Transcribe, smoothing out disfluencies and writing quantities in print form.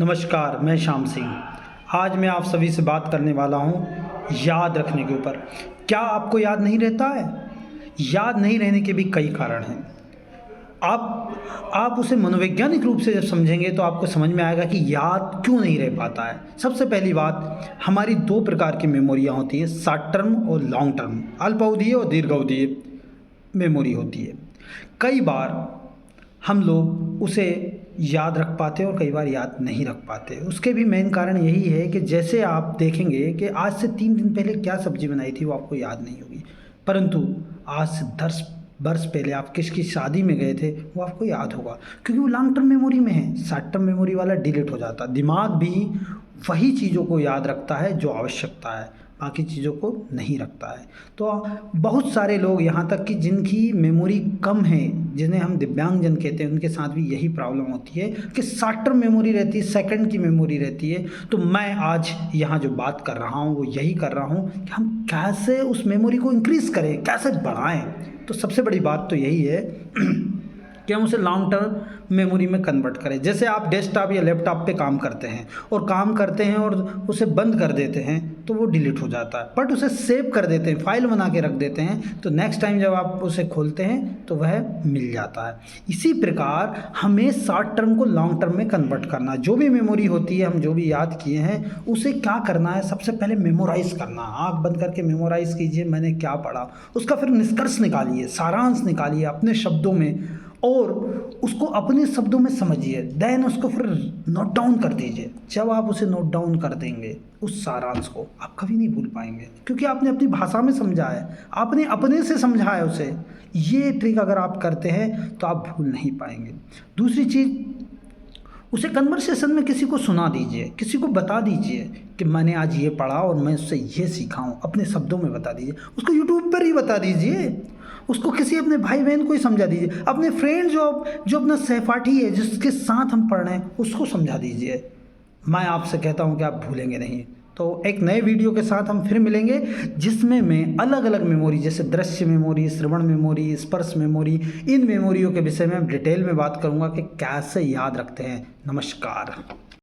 नमस्कार, मैं श्याम सिंह। आज मैं आप सभी से बात करने वाला हूँ याद रखने के ऊपर। क्या आपको याद नहीं रहता है? याद नहीं रहने के भी कई कारण हैं। आप उसे मनोवैज्ञानिक रूप से जब समझेंगे तो आपको समझ में आएगा कि याद क्यों नहीं रह पाता है। सबसे पहली बात, हमारी दो प्रकार की मेमोरियाँ होती हैं, शॉर्ट टर्म और लॉन्ग टर्म, अल्पावधीय और दीर्घावधीय मेमोरी होती है। कई बार हम लोग उसे याद रख पाते हैं और कई बार याद नहीं रख पाते। उसके भी मेन कारण यही है कि जैसे आप देखेंगे कि आज से 3 दिन पहले क्या सब्जी बनाई थी वो आपको याद नहीं होगी, परंतु आज से 10 वर्ष पहले आप किसकी शादी में गए थे वो आपको याद होगा, क्योंकि वो लॉन्ग टर्म मेमोरी में है। शॉर्ट टर्म मेमोरी वाला डिलीट हो जाता है। दिमाग भी वही चीज़ों को याद रखता है जो आवश्यकता है, बाकी चीज़ों को नहीं रखता है। तो बहुत सारे लोग, यहाँ तक कि जिनकी मेमोरी कम है, जिन्हें हम दिव्यांगजन कहते हैं, उनके साथ भी यही प्रॉब्लम होती है कि शॉर्ट टर्म मेमोरी रहती है, सेकंड की मेमोरी रहती है। तो मैं आज यहाँ जो बात कर रहा हूँ वो यही कर रहा हूँ कि हम कैसे उस मेमोरी को इंक्रीज़ करें, कैसे बढ़ाएं। तो सबसे बड़ी बात तो यही है कि हम उसे लॉन्ग टर्म मेमोरी में कन्वर्ट करें। जैसे आप डेस्कटॉप या लैपटॉप पे काम करते हैं और उसे बंद कर देते हैं तो वो डिलीट हो जाता है, बट उसे सेव कर देते हैं, फाइल बना के रख देते हैं, तो नेक्स्ट टाइम जब आप उसे खोलते हैं तो वह मिल जाता है। इसी प्रकार हमें शॉर्ट टर्म को लॉन्ग टर्म में कन्वर्ट करना। जो भी मेमोरी होती है, हम जो भी याद किए हैं, उसे क्या करना है, सबसे पहले मेमोराइज़ करना। आँख बंद करके मेमोराइज़ कीजिए मैंने क्या पढ़ा, उसका फिर निष्कर्ष निकालिए, सारांश निकालिए अपने शब्दों में और उसको अपने शब्दों में समझिए। देन उसको फिर नोट डाउन कर दीजिए। जब आप उसे नोट डाउन कर देंगे उस सारांश को, आप कभी नहीं भूल पाएंगे, क्योंकि आपने अपनी भाषा में समझा है, आपने अपने से समझा है उसे। ये ट्रिक अगर आप करते हैं तो आप भूल नहीं पाएंगे। दूसरी चीज़, उसे कन्वर्सेशन में किसी को सुना दीजिए, किसी को बता दीजिए कि मैंने आज ये पढ़ा और मैं उससे ये सीखा हूँ, अपने शब्दों में बता दीजिए। उसको यूट्यूब पर ही बता दीजिए, उसको किसी अपने भाई बहन को ही समझा दीजिए, अपने फ्रेंड जो अपना सहपाठी है, जिसके साथ हम पढ़ रहे हैं, उसको समझा दीजिए। मैं आपसे कहता हूँ कि आप भूलेंगे नहीं। तो एक नए वीडियो के साथ हम फिर मिलेंगे, जिसमें मैं अलग अलग मेमोरी, जैसे दृश्य मेमोरी, श्रवण मेमोरी, स्पर्श मेमोरी, इन मेमोरियों के विषय में डिटेल में बात करूँगा कि कैसे याद रखते हैं। नमस्कार।